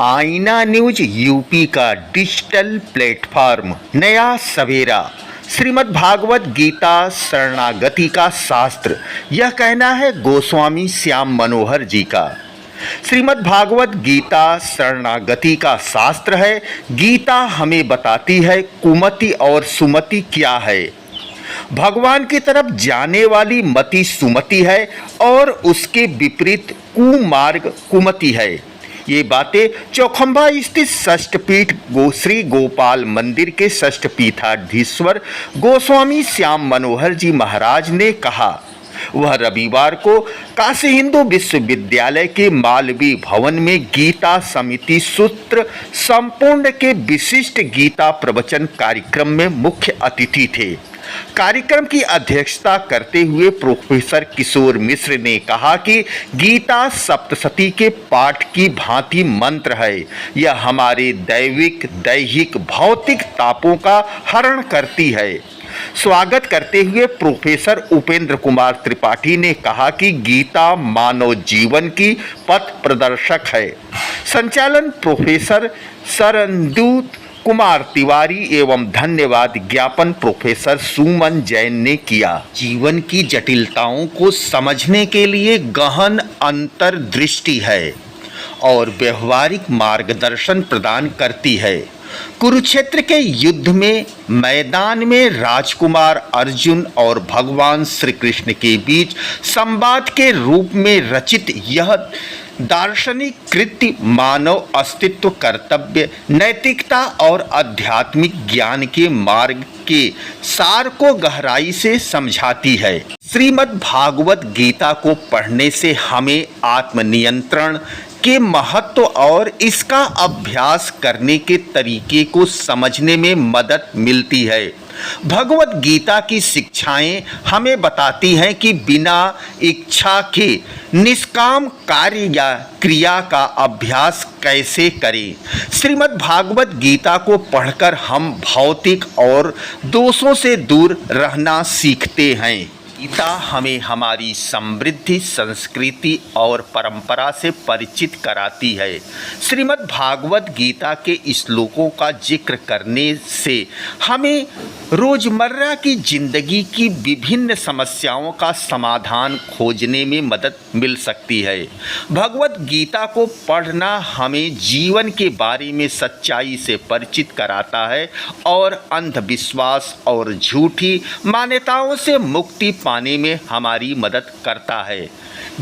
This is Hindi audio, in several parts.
आईना न्यूज यूपी का डिजिटल प्लेटफॉर्म नया सवेरा। श्रीमद् भागवत गीता शरणागति का शास्त्र, यह कहना है गोस्वामी श्याम मनोहर जी का। श्रीमद् भागवत गीता शरणागति का शास्त्र है। गीता हमें बताती है कुमति और सुमति क्या है। भगवान की तरफ जाने वाली मति सुमति है और उसके विपरीत कुमार्ग कुमति है। ये बातें चौखंबा स्थित षष्ठपीठ श्री गोपाल मंदिर के षष्ठपीठाधीश्वर गोस्वामी श्याम मनोहर जी महाराज ने कहा। वह रविवार को काशी हिंदू विश्वविद्यालय के मालवीय भवन में गीता समिति सूत्र संपूर्ण के विशिष्ट गीता प्रवचन कार्यक्रम में मुख्य अतिथि थे। कार्यक्रम की अध्यक्षता करते हुए प्रोफेसर किशोर मिश्र ने कहा कि गीता सप्तशती के पाठ की भांति मंत्र है। यह हमारे दैविक दैहिक भौतिक तापों का हरण करती है। स्वागत करते हुए प्रोफेसर उपेंद्र कुमार त्रिपाठी ने कहा कि गीता मानव जीवन की पथ प्रदर्शक है। संचालन प्रोफेसर सरनदूत कुमार तिवारी एवं धन्यवाद ज्ञापन प्रोफेसर सुमन जैन ने किया। जीवन की जटिलताओं को समझने के लिए गहन अंतर्दृष्टि है और व्यवहारिक मार्गदर्शन प्रदान करती है। कुरुक्षेत्र के युद्ध में मैदान में राजकुमार अर्जुन और भगवान श्री कृष्ण के बीच संवाद के रूप में रचित यह दार्शनिक कृति मानव अस्तित्व, कर्तव्य, नैतिकता और आध्यात्मिक ज्ञान के मार्ग के सार को गहराई से समझाती है। श्रीमद् भागवत गीता को पढ़ने से हमें आत्मनियंत्रण के महत्व और इसका अभ्यास करने के तरीके को समझने में मदद मिलती है। भगवत गीता की शिक्षाएं हमें बताती हैं कि बिना इच्छा के निष्काम कार्य या क्रिया का अभ्यास कैसे करें। श्रीमद् भागवत गीता को पढ़कर हम भौतिक और दोषों से दूर रहना सीखते हैं। गीता हमें हमारी समृद्धि, संस्कृति और परंपरा से परिचित कराती है। श्रीमद् भागवत गीता के श्लोकों का जिक्र करने से हमें रोजमर्रा की जिंदगी की विभिन्न समस्याओं का समाधान खोजने में मदद मिल सकती है। भगवत गीता को पढ़ना हमें जीवन के बारे में सच्चाई से परिचित कराता है और अंधविश्वास और झूठी मान्यताओं से मुक्ति पाने में हमारी मदद करता है।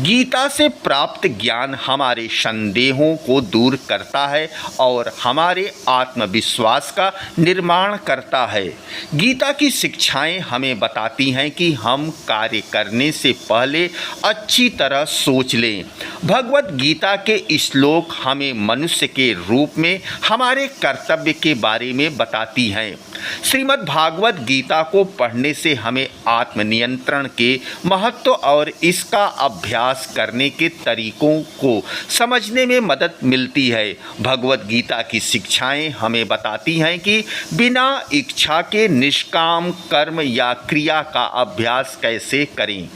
गीता से प्राप्त ज्ञान हमारे संदेहों को दूर करता है और हमारे आत्मविश्वास का निर्माण करता है। गीता की शिक्षाएं हमें बताती हैं कि हम कार्य करने से पहले अच्छी तरह सोच लें। भगवत गीता के श्लोक हमें मनुष्य के रूप में हमारे कर्तव्य के बारे में बताती हैं। श्रीमद् भागवत गीता को पढ़ने से हमें आत्मनियंत्रण के महत्व और इसका अभ्यास करने के तरीकों को समझने में मदद मिलती है। भगवत गीता की शिक्षाएं हमें बताती हैं कि बिना इच्छा के निष्काम कर्म या क्रिया का अभ्यास कैसे करें।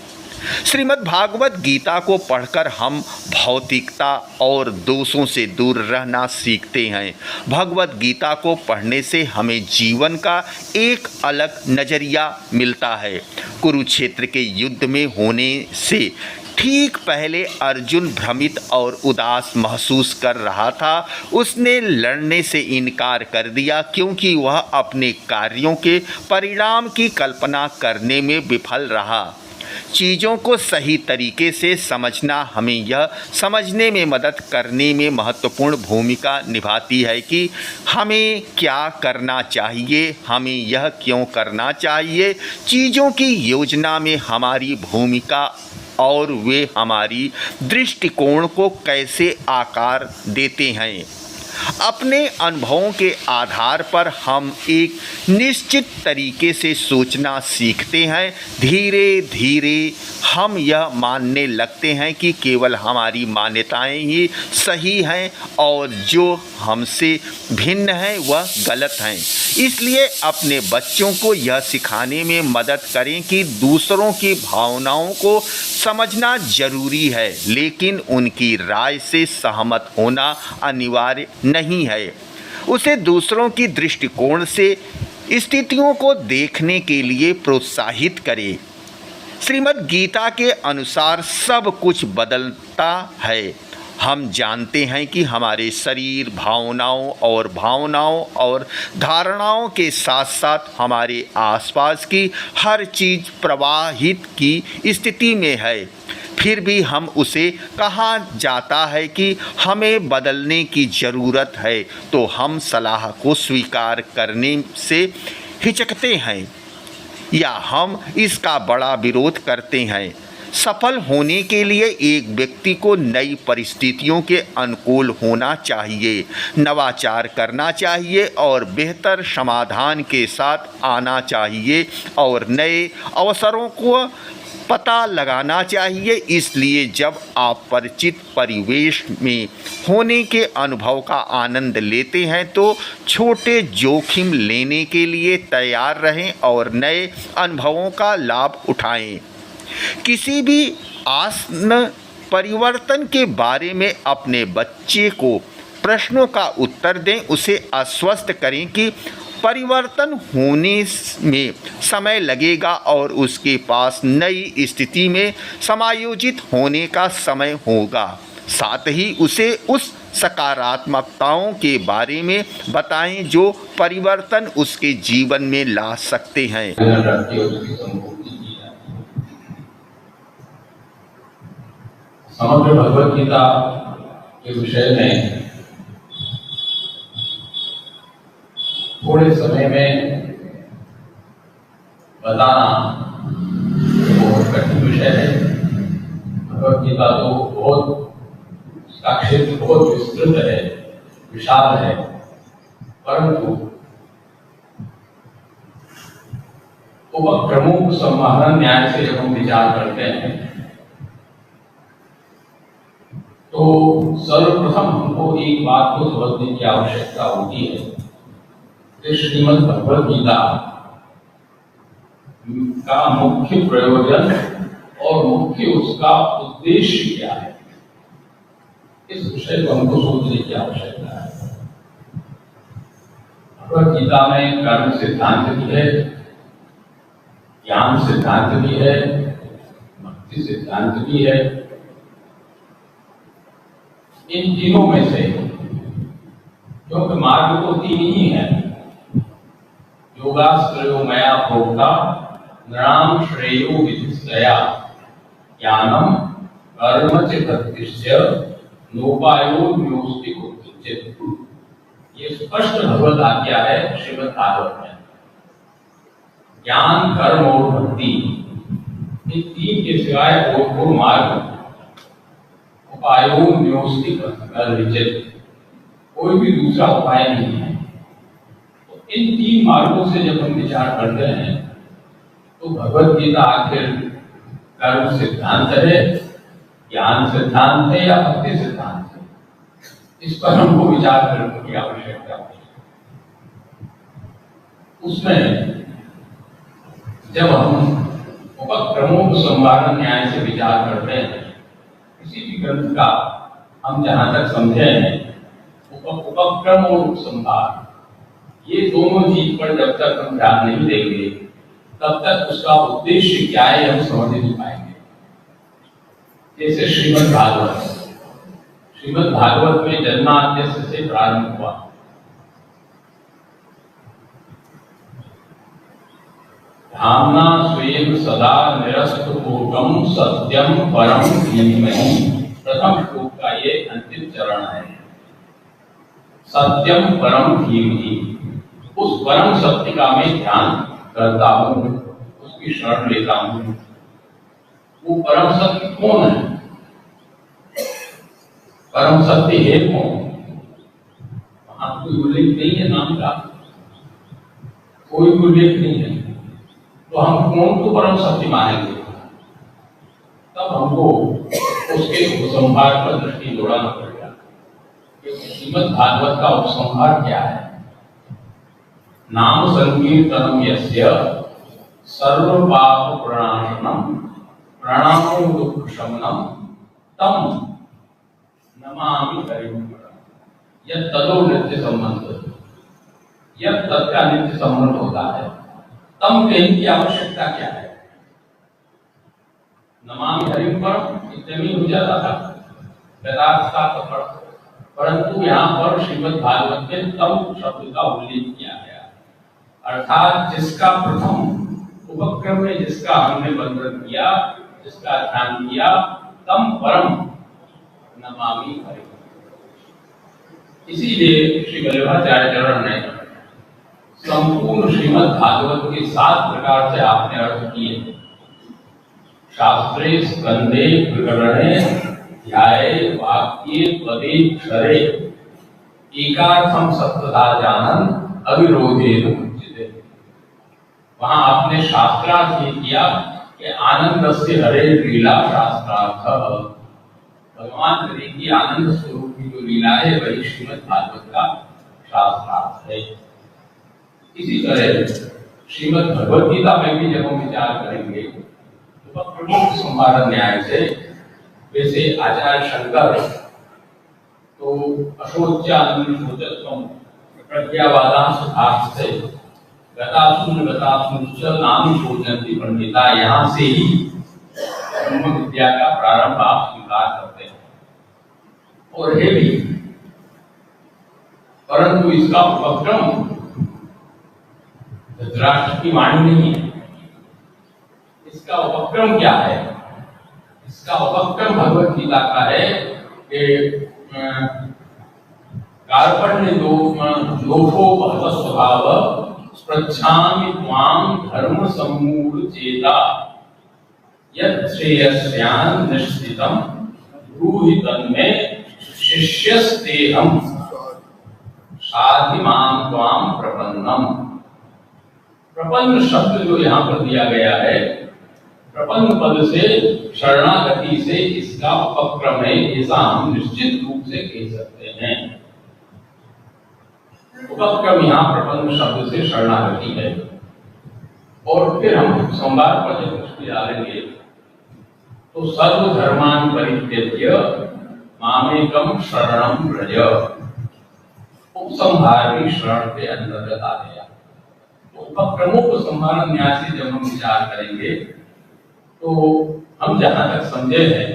श्रीमद् भागवत गीता को पढ़कर हम भौतिकता और दोषों से दूर रहना सीखते हैं। भगवत गीता को पढ़ने से हमें जीवन का एक अलग नज़रिया मिलता है। कुरुक्षेत्र के युद्ध में होने से ठीक पहले अर्जुन भ्रमित और उदास महसूस कर रहा था। उसने लड़ने से इनकार कर दिया क्योंकि वह अपने कार्यों के परिणाम की कल्पना करने में विफल रहा। चीज़ों को सही तरीके से समझना हमें यह समझने में मदद करने में महत्वपूर्ण भूमिका निभाती है कि हमें क्या करना चाहिए, हमें यह क्यों करना चाहिए। चीज़ों की योजना में हमारी भूमिका और वे हमारी दृष्टिकोण को कैसे आकार देते हैं। अपने अनुभवों के आधार पर हम एक निश्चित तरीके से सोचना सीखते हैं। धीरे धीरे हम यह मानने लगते हैं कि केवल हमारी मान्यताएं ही सही हैं और जो हमसे भिन्न हैं वह गलत हैं। इसलिए अपने बच्चों को यह सिखाने में मदद करें कि दूसरों की भावनाओं को समझना जरूरी है, लेकिन उनकी राय से सहमत होना अनिवार्य नहीं है। उसे दूसरों की दृष्टिकोण से स्थितियों को देखने के लिए प्रोत्साहित करें। श्रीमद् गीता के अनुसार सब कुछ बदलता है। हम जानते हैं कि हमारे शरीर भावनाओं और धारणाओं के साथ साथ हमारे आसपास की हर चीज़ प्रवाहित की स्थिति में है। फिर भी हम उसे कहा जाता है कि हमें बदलने की ज़रूरत है, तो हम सलाह को स्वीकार करने से हिचकते हैं या हम इसका बड़ा विरोध करते हैं। सफल होने के लिए एक व्यक्ति को नई परिस्थितियों के अनुकूल होना चाहिए, नवाचार करना चाहिए और बेहतर समाधान के साथ आना चाहिए और नए अवसरों को पता लगाना चाहिए। इसलिए जब आप परिचित परिवेश में होने के अनुभव का आनंद लेते हैं तो छोटे जोखिम लेने के लिए तैयार रहें और नए अनुभवों का लाभ उठाएं। किसी भी आसन परिवर्तन के बारे में अपने बच्चे को प्रश्नों का उत्तर दें। उसे आश्वस्त करें कि परिवर्तन होने में समय लगेगा और उसके पास नई स्थिति में समायोजित होने का समय होगा। साथ ही उसे उस सकारात्मकताओं के बारे में बताएं जो परिवर्तन उसके जीवन में ला सकते हैं। समग्र भगवत गीता के विषय में थोड़े समय में बताना बहुत कठिन विषय है। भगवत गीता तो उसका क्षेत्र बहुत विस्तृत है, विशाल है, परंतु उपक्रमों को संवाहन न्याय से जब हम विचार करते हैं तो सर्वप्रथम हमको एक बात को समझने की आवश्यकता होती है कि श्रीमद् भगवत गीता का मुख्य प्रयोजन और मुख्य उसका उद्देश्य क्या है। इस विषय को हमको सोचने की आवश्यकता है। भगवत गीता में कर्म सिद्धांत भी है, ज्ञान सिद्धांत भी है, भक्ति सिद्धांत भी है। इन तीनों में से क्योंकि मार्ग तो तीन ही है, योगाश्रयो मया प्रोक्ता नृणाम श्रेयो विधिस्तया ज्ञानम कर्म च प्रतिष्ठ्य नोपायो न्योस्ति कुत्रचित्। ये स्पष्ट भगवत आज्ञा है श्रीमद् भागवत में। ज्ञान, कर्म और भक्ति, इन तीन के सिवाय और मार्ग उपायों न्योस्ति प्रतिष्ठित, कोई भी दूसरा उपाय नहीं है। तो इन तीन मार्गों से जब हम विचार करते हैं तो भगवत गीता आखिर कर्म सिद्धांत है, ज्ञान सिद्धांत है या भक्ति सिद्धांत है, इस पर हमको विचार करने की आवश्यकता है। उसमें जब हम उपक्रमों को संवाहन न्याय से विचार करते हैं, किसी भी ग्रंथ का हम जहां तक समझे हैं, उपक्रम और उपसंहार, ये दोनों चीज पर जब तक हम ध्यान नहीं देंगे तब तक उसका उद्देश्य क्या है हम समझ नहीं पाएंगे। जैसे श्रीमद् भागवत में जन्माद्यस्य से प्रारंभ हुआ। धाम्ना स्वेन सदा निरस्तपूर्वम सत्यम परम धीमहि। प्रथम श्लोक का ये अंतिम चरण है। सत्यम परम धीमहि, उस परम सत्य का मैं ध्यान करता हूँ, उसकी शरण लेता हूँ। वो परम सत्य कौन है? परम सत्य है कौन? वहां कोई उल्लेख नहीं है नाम का, कोई उल्लेख नहीं है, तो हम कौन को परम सत्य मानेंगे? तब हमको उसके उपसंहार पर दृष्टि दौड़ाना पड़ेगा। क्योंकि श्रीमद् भागवत का उपसंहार क्या है? नाम संकीर्तनम यस्य सर्व पाप प्रणाशनम प्रणामो दुख शमनम तम नमामि हरिं परम। यह तदो नित्य संबंध, यह तद का नित्य संबंध होता है। तम कहने की आवश्यकता क्या है? नमामि हरिं परम इतने में हो जाता था वेदांत का पकड़, परंतु यहाँ पर श्रीमद् भागवत में तम शब्द का उल्लेख किया गया, अर्थात जिसका प्रथम उपक्रम में जिसका हमने बंधन किया, जिसका ध्यान किया, तम परम नमामि हरिं। इसीलिए श्री वल्लभाचार्य चरण ने संपूर्ण श्रीमद् भागवत के 7 प्रकार से आपने अर्थ किए। शास्त्रे स्कंदे प्रकरणे ध्याये वाक्ये पदे क्षरे एकार्थम सत्तदा जानन अविरोधेन मुच्यते। वहां आपने शास्त्रार्थ ये किया कि आनंद से हरे लीला शास्त्रार्थ, भगवान हरि की आनंद स्वरूप की जो लीला है वही श्रीमद् भागवत का शास्त्रार्थ है। इसी तरह श्रीमद् भगवद गीता में भी जब हम विचार करेंगे तो प्रमुख संवाद न्याय से, वैसे आचार्य शंकर तो अशोच्यानुशोचत्वम प्रज्ञावादांश से गतासुच नाम शोचन्ति पंडिता, यहाँ से ही ब्रह्म विद्या का प्रारंभ आप स्वीकार करते हैं और है भी, परंतु इसका उपक्रम धृतराष्ट्र की वाणी नहीं है। इसका उपक्रम क्या है? इसका उपक्रम भगवत गीता का है कि कार्पण्य दोषोपहत स्वभाव पृच्छामि त्वां धर्म सम्मूढ़ चेता यत् श्रेयस्यान् निश्चितम् ब्रूहि तन्मे शिष्यस्तेहम् साधि मां त्वां प्रपन्नम। प्रपन्न शब्द जो यहाँ पर दिया गया है, प्रपन्न पद से शरणागति से इसका उपक्रम है, ऐसा हम निश्चित रूप से कह सकते हैं। उपक्रम यहाँ प्रपन्न शब्द से शरणागति है। और फिर हम सोमवार पर जब दृष्टि डालेंगे तो सर्वधर्मान् परित्यज्य मामेकं शरणं व्रज, उपसंहार भी शरण के अंतर्गत आ गया। तो उपक्रमोपसंहार न्याय से जब हम विचार करेंगे तो हम जहां तक समझे हैं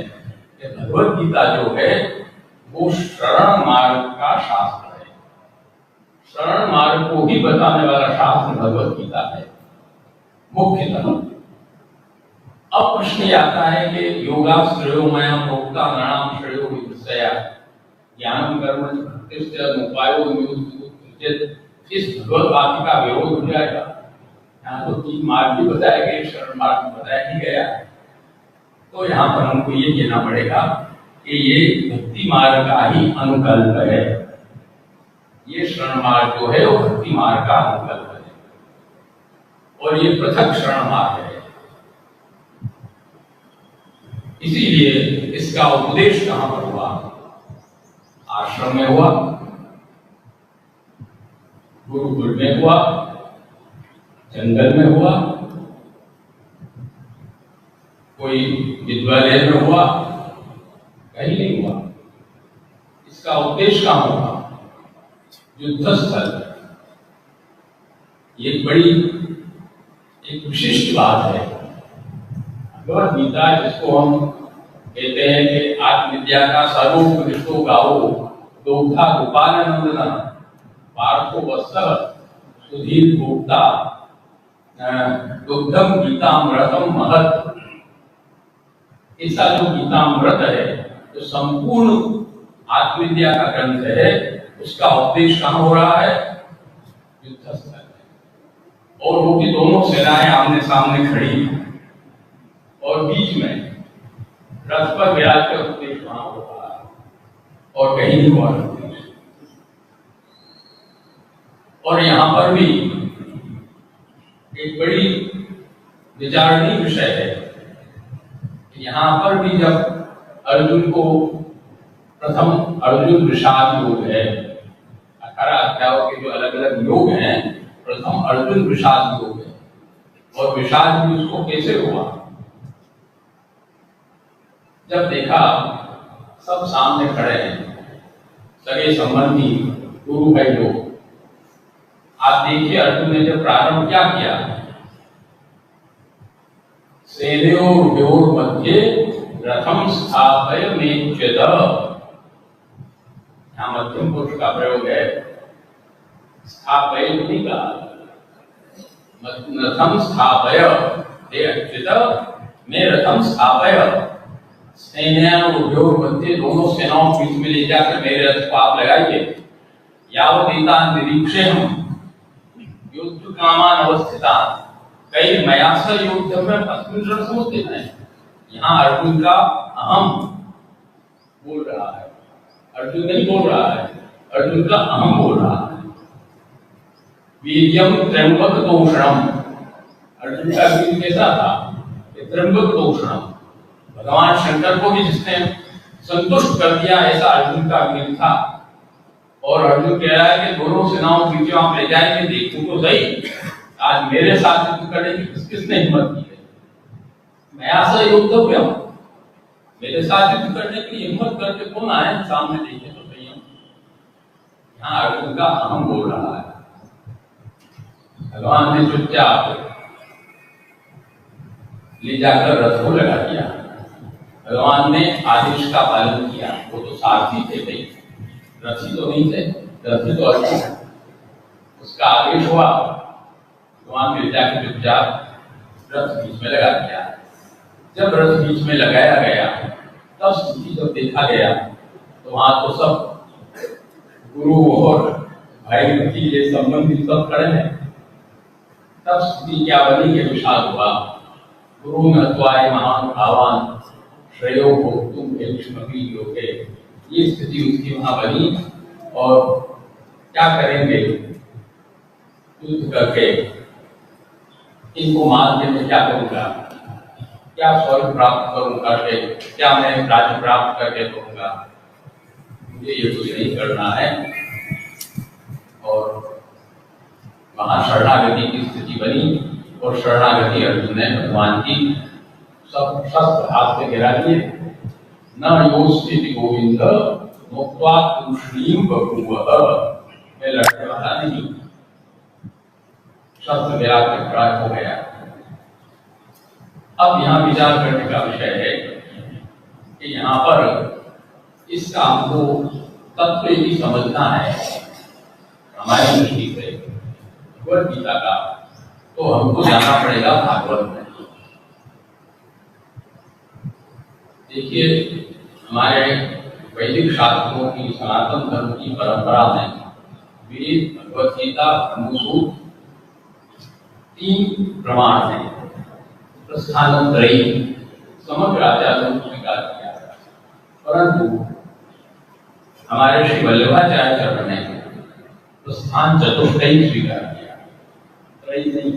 कि भगवत गीता जो है वो शरण मार्ग का शास्त्र है। शरण मार्ग को ही बताने वाला शास्त्र भगवत गीता है मुख्यतः। अब प्रश्न ये आता है कि योगाश्रयो मया प्रोक्ता नृणाम श्रेयो विदुषया ज्ञानम कर्म भक्तिश्च उपायो नियुक्त, इस भगवत वाक्य का विरोध हो जाएगा। यहाँ तो 3 मार्ग भी बताया गया, शरण मार्ग बताया ही गया। तो यहाँ पर हमको ये कहना पड़ेगा कि ये भक्ति मार्ग का ही अनुकल्प है। ये शरण मार्ग जो है वो भक्ति मार्ग का अनुकल्प है और ये पृथक शरण मार्ग है। इसीलिए इसका उपदेश कहां पर हुआ? आश्रम में हुआ, गुरुकुल में हुआ, जंगल में हुआ, कोई विद्यालय में हुआ, कहीं नहीं हुआ। इसका उद्देश्य कहां हुआ? युद्ध स्थल। ये बड़ी एक विशिष्ट बात है। भगवत गीता जिसको हम कहते हैं कि आत्मविद्या का सर्वोत्कृष्टो गावो दोग्धा गोपालनंदन पार्थो वत्सः सुधीर भोक्ता दुग्धम गीतामृतम महत्। ऐसा जो गीतामृत है जो संपूर्ण आत्मविद्या का ग्रंथ है, उसका उपदेश कहां हो रहा है? युद्ध स्थल में। और वो भी दोनों सेनाएं आमने सामने खड़ी हैं और बीच में रथ पर विराज कर उपदेश वहां हो रहा है और कहीं नहीं हुआ उपदेश। और यहाँ पर भी एक बड़ी विचारणीय विषय है। यहाँ पर भी जब अर्जुन को प्रथम अर्जुन विषाद योग है, 18 अध्यायों के जो अलग अलग योग हैं, प्रथम अर्जुन विषाद योग है। और विषाद भी उसको कैसे हुआ? जब देखा सब सामने खड़े हैं, सगे संबंधी गुरु भाई लोग। आप देखिए अर्जुन ने जब प्रारंभ क्या किया, सेनयोर्योर मध्य रथम स्थापय मेच्यत। यहाँ मध्यम पुरुष का प्रयोग है, स्थापय नहीं कहा, रथम स्थापय हे अच्युत में रथम स्थापय। सेनयोर्योर मध्य, दोनों सेनाओं के बीच में ले जाकर मेरे रथ को आप लगाइए। यावदेता निरीक्षे हम युद्ध कामान अवस्थितान कई मयास युद्ध में अस्मिन् रणसमुद्धित हैं। यहाँ अर्जुन का अहम बोल रहा है, अर्जुन नहीं बोल रहा है, अर्जुन का अहम बोल रहा है। वीर्यम त्र्यंबक तोषणम, अर्जुन का वीर कैसा था? त्र्यंबक तोषणम, भगवान शंकर को भी जिसने संतुष्ट कर दिया, ऐसा अर्जुन का वीर था। और अर्जुन कह रहा है कि दोनों सेनाओं के बीच आप ले जाएंगे, देखूं तो सही आज मेरे साथ युद्ध करने की किसने हिम्मत की है? मैं ऐसा योद्धव्यम, मेरे साथ युद्ध करने की हिम्मत करके कौन आए सामने, देखिए तो सही हम। यहाँ अर्जुन का अहम बोल रहा है। भगवान ने चुपचाप ले जाकर रथ को लगा दिया। भगवान ने आदेश का पालन किया। वो तो सारथी थे भाई, रथी तो नहीं थे, रथी तो अर्जुन। उसका आदेश हुआ, भगवान ने जाकर चुपचाप रथ बीच में लगा दिया। जब रथ बीच में लगाया गया, तब स्थिति जब देखा गया तो वहां तो सब गुरु और भाई भतीजे संबंधी सब खड़े हैं। तब स्थिति क्या बनी कि विषाद हुआ। गुरु नत्वाय महान भावान श्रेयो भोक्तुम भीष्मपि योगे, ये स्थिति उसकी वहां बनी। और क्या करेंगे, युद्ध करके इनको मार के मैं क्या करूंगा, क्या स्वर्ग प्राप्त करूं करके, क्या मैं राज्य प्राप्त करके करूंगा, मुझे ये कुछ नहीं करना है। और वहां शरणागति की स्थिति बनी। और शरणागति अर्जुन ने भगवान की सब शस्त्र हाथ से गिरा दिए। न योस्ति गोविंद मुक्त्वा तूष्णीम बभूवः, मैं लड़ने वाला नहीं, शस्त्र गिरा के खड़ा हो गया। अब यहाँ विचार करने का विषय है कि यहाँ पर इस काम को तत्व ही समझना है हमारी दृष्टि से भगवद गीता का, तो हमको जाना पड़ेगा भागवत में। देखिए हमारे वैदिक शास्त्रों की, सनातन धर्म की परंपरा में वेद, भगवद गीता, ब्रह्मसूत्र 3 प्रमाण हैं। प्रस्थानत्रयी समग्र आचार्यों को स्वीकार किया, परंतु हमारे श्री वल्लभाचार्य चरण ने प्रस्थान चतुष्टयी स्वीकार किया, त्रयी नहीं।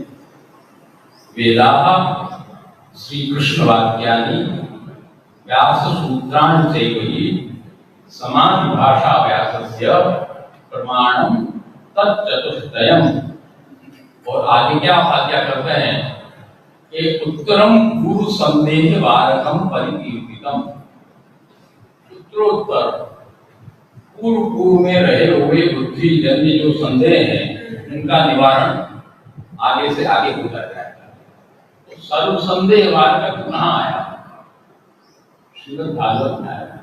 वेदाः श्री कृष्ण वाक्यानि व्यास सूत्राणि चैव समाधि भाषा व्यासस्य प्रमाणम तच्चतुष्टयम्। और आगे क्या करते हैं कि उत्तरम गुरु संदेह वारकम परिकीर्तितम, उत्तरोत्तर पूर्व में रहे हुए बुद्धि जन्य जो संदेह है उनका निवारण आगे से आगे होता जाएगा। तो सर्व संदेह वारक कहाँ आया? श्रीमद् भागवत में आया।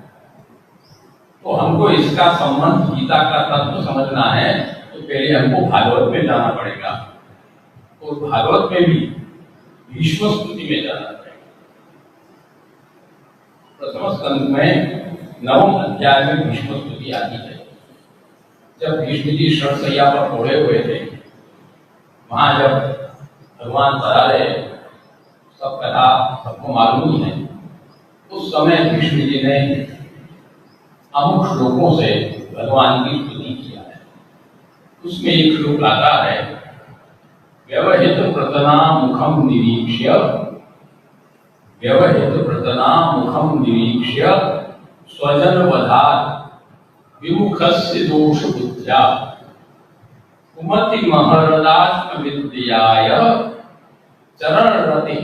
तो हमको इसका संबंध गीता का तत्व समझना है तो पहले हमको भागवत में जाना पड़ेगा। और भागवत में भी भीष्म स्तुति में जाना पड़ेगा। प्रथम स्कंद में 9वें अध्याय में भीष्म स्तुति आती है। जब भीष्म जी शरशैया पर ओढ़े हुए थे, वहां जब भगवान पधा रहे, सब कथा सबको मालूम ही है। उस समय भीष्म जी ने अमुक श्लोकों से भगवान की स्तुति किया है। उसमें एक श्लोक आता है, व्यवहित प्रतना मुखम निरीक्ष्य, व्यवहित प्रतना मुखम निरीक्ष्य स्वजन वधात् विमुखस्य दोष बुद्ध्या कुमति महरदात्म विद्याय चरण रति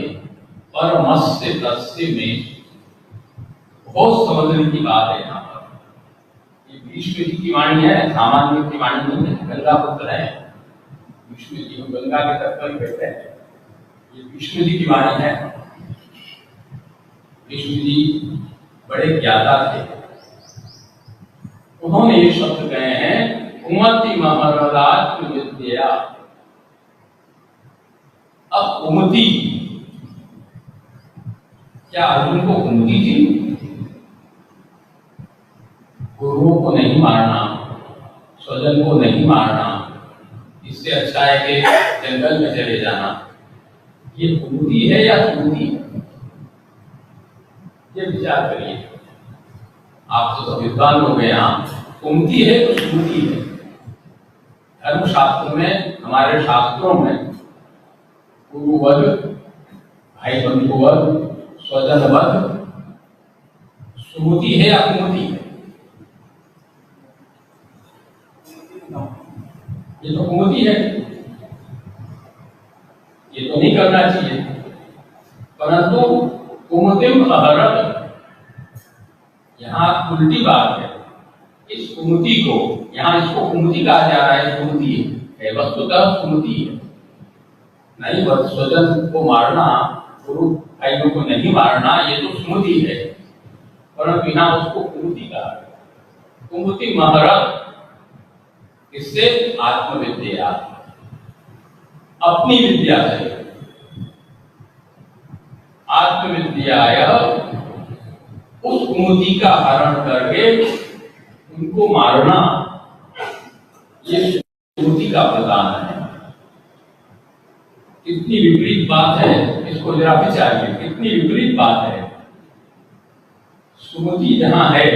परमस्य तस्य में। बहुत समझने की बात है यहाँ पर। ये भीष्म जी की वाणी है, सामान्य की वाणी नहीं है। गंगा पुत्र है भीष्म जी, हम गंगा के तट पर बैठे हैं। ये भीष्म जी की वाणी है। भीष्म जी बड़े ज्ञाता थे। उन्होंने ये शब्द कहे हैं, कुमति महरदात्म विद्या। अब कुमति, क्या अर्जुन को कुमति थी? गुरुओं को नहीं मारना, स्वजन को नहीं मारना, इससे अच्छा है कि जंगल में चले जाना। ये कुमति है या सुमति? ये विचार करिए। आप तो सब विद्वान हो गए। यहाँ कुमति है तो सुमति है। धर्मशास्त्र में, हमारे शास्त्रों में गुरुवध, भाई बंधुवध, स्वजनवध सुमति है या कुमति है? ये तो कुमति है। ये तो नहीं करना चाहिए। परंतु कुमतिम अहरत, यहाँ उल्टी बात है। इस कुमति को, यहाँ इसको कुमति कहा जा रहा है। कुमति है, वस्तुतः कुमति है नहीं। स्वजन को मारना, गुरु भाइयों को नहीं मारना, ये तो सुमति है। परंतु यहाँ उसको कुमति कहा है। कुमति महरत, इससे आत्मविद्या, अपनी विद्या से, आत्मविद्याय, उस कुमति का हरण करके उनको मारना, ये कुमति का प्रदान है। कितनी विपरीत बात है, इसको जरा विचारिए। कितनी विपरीत बात है। सुमति जहां है,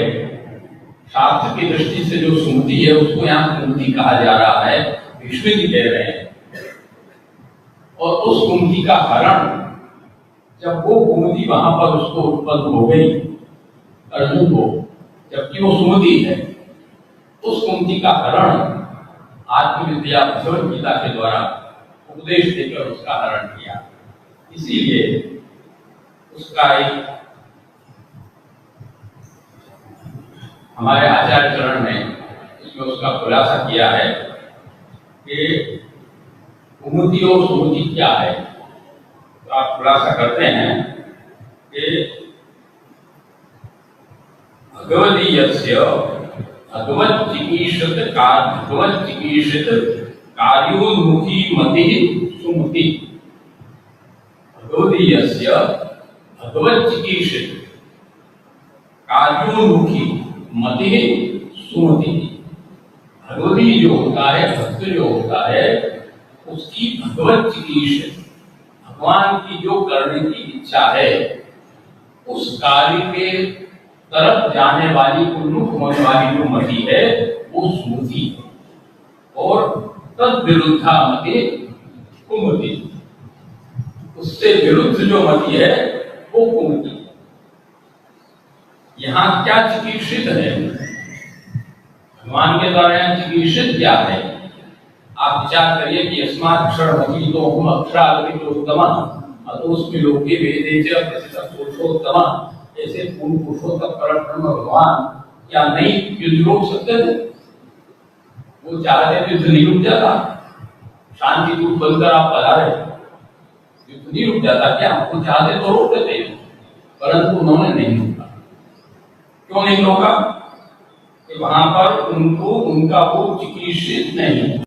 शास्त्र की दृष्टि से जो सुमति है, उसको यहाँ कुमति कहा जा रहा है। भीष्म जी कह रहे हैं। और उस कुमति का हरण, जब वो कुमति वहां पर उसको उत्पन्न हो गई अर्जुन को, जबकि वो सुमति है, उस कुमति का हरण आत्मविद्या भगवद गीता के द्वारा उपदेश देकर उसका हरण किया। इसीलिए उसका एक, हमारे आचार्य चरण ने इसमें उसका खुलासा किया है कि कुमति और सुमति क्या है। तो आप खुलासा करते हैं कि भगवदीयस्य भगवत चिकीर्षित कार्योन्मुखी मति सुमति। भगवदीयस्य भगवत चिकीर्षित कार्योन्मुखी मति सुमति। भगवती जो होता है, भक्त जो होता है, उसकी भगवत चिकीर्षित, भगवान की जो करने की इच्छा है, उस कार्य के तरफ जाने वाली, उन्मुख होने वाली जो मति है, वो सुमति। और तद विरुद्धा मति कुमति, उससे विरुद्ध जो मति है वो कुमति। यहाँ क्या चिकीर्षित है? भगवान के द्वारा यहाँ चिकीर्षित क्या है? आप विचार करिए कि अस्मात् क्षणमति तो हम अक्षरागतितोत्तमा अतोऽस्मि लोके वेदे च प्रसिद्धः पुरुषोत्तमा। ऐसे पूर्ण पुरुषोत्तम परब्रह्म भगवान क्या नहीं युद्ध रोक सकते थे? वो चाहते तो युद्ध नहीं रुक जाता। शांति दूत बनकर आप पधारे, युद्ध नहीं रुक जाता क्या? वो चाहते तो रोक देते, परंतु उन्होंने नहीं रोका। क्यों नहीं रोका? कि वहां पर उनको, उनका वो चिकीर्षित नहीं।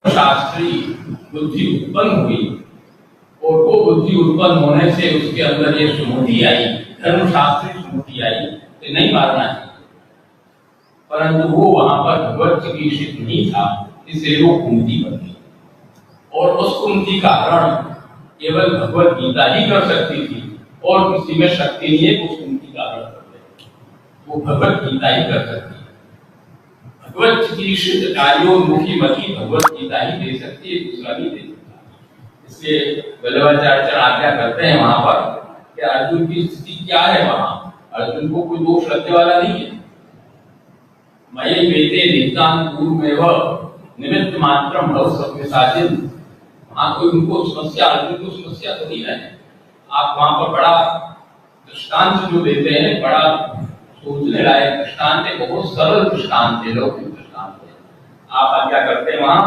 शास्त्री बुद्धि उत्पन्न हुई और वो बुद्धि उत्पन्न होने से उसके अंदर ये स्मृति आई, धर्मशास्त्री स्मृति आई कि नहीं मारना चाहिए, परंतु वो वहां पर भगवत चिकित्सित नहीं था, इसलिए वो कुंती बन गई और उस कुंती का हरण केवल भगवत गीता ही कर सकती थी और किसी में शक्ति नहीं है उस कुंती का हरण कर दे, वो भगवत गीता ही कर सकती है। भगवत चिकित्सित कार्योन्मुखी मति भगवत गीता ही दे सकती है, दूसरा नहीं दे सकता। इसलिए वल्लभाचार्य आज्ञा करते हैं वहां पर कि अर्जुन की स्थिति क्या है, वहां अर्जुन को कोई दोष लगने वाला नहीं है। मयि वेते नितान पूर्वमेव निमित्त मात्रम भव सव्यसाचिन, वहां कोई उनको समस्या, अर्जुन को समस्या तो नहीं है। आप वहां पर बड़ा दृष्टांत जो देते हैं, बड़ा सोचने लायक दृष्टांत है, बहुत सरल दृष्टांत है, लौकिक दृष्टांत है। आप आज्ञा करते हैं वहां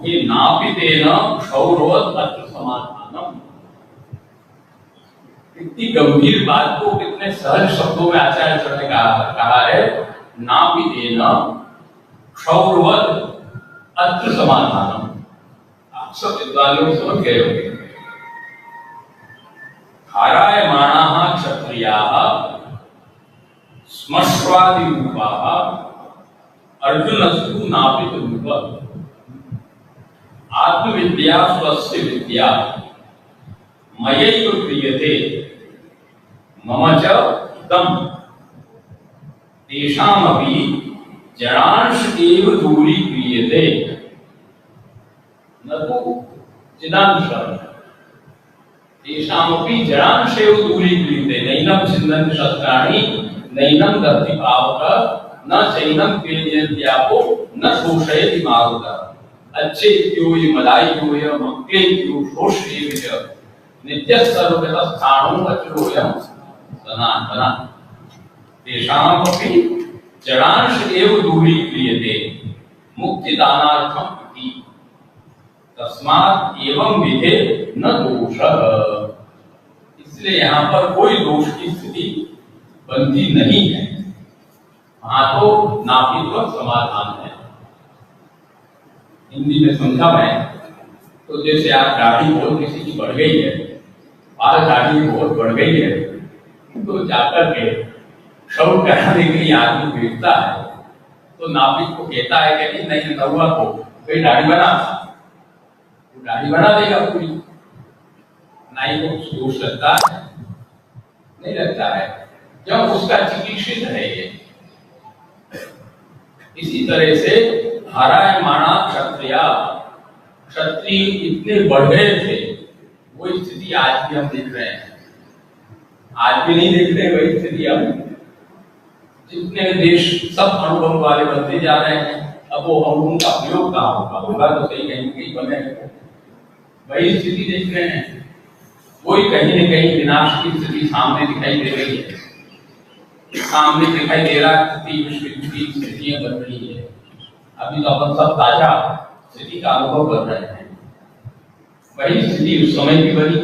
कि नापितेन क्षौरोत अत्र समाधानम, इतनी गंभीर बात को कितने सहज शब्दों में आचार्य ने कहा है, नापितेन क्षौरवत अत्र समाधानम। आप सब विद्वान लोग समझ गए होंगे। हारायमाणाः क्षत्रियाः स्मश्वादि रूपाः अर्जुनस्तु नापित रूप, आत्मविद्या स्वस्य विद्या मयैव क्रियते मम च दम तेषामपि जनांश एव दूरी क्रियते न तो चिदांश, तेषामपि जनांश एव दूरी क्रियते नैनं छिन्दन्ति शस्त्राणि नैनं दहति पावकः न चैनं क्लेदयत्यापो न शोषयति मारुतः अच्छेत्योयि मदाय्योय मक्लेत्यो शोष्येव नित्यः सर्वगतस्थाणो अचिरोऽयं सनातनः तेषामपि जडांश एव दूरी क्रियते मुक्तिदानार्थम् इति तस्मात् एवं विधे न दोषः। इसलिए यहाँ पर कोई दोष की स्थिति बनती नहीं है, वहां तो नापित्व समाधान है। हिंदी में समझा मैं तो, जैसे आप दाढ़ी बहुत किसी की बढ़ गई है, बाल दाढ़ी बहुत बढ़ गई है, तो जाकर के शव कराने के लिए आदमी भेजता है तो नापित को कहता है कि नहीं नौवा को कोई दाढ़ी बना, वो दाढ़ी बना देगा पूरी, नाई को दोष लगता है नहीं लगता है, जब उसका चिकित्सित है ये। इसी तरह से हारायमाणा क्षत्रिया, क्षत्रिय इतने बढ़ गए थे, वो स्थिति आज भी हम देख रहे हैं। आज भी नहीं देख रहे वही स्थिति हम, जितने देश सब अणुबम वाले बनते जा रहे हैं, अब वो अणुबम का प्रयोग कहाँ होगा, होगा तो सही कहीं कहीं बने, वही स्थिति देख रहे हैं। वही कहीं न कहीं विनाश की स्थिति सामने दिखाई दे रही है, सामने दिखाई दे रहा है, विश्व की स्थितियां बन रही है। अभी तो अपन सब ताजा स्थिति का अनुभव कर रहे हैं। वही स्थिति उस समय की बनी,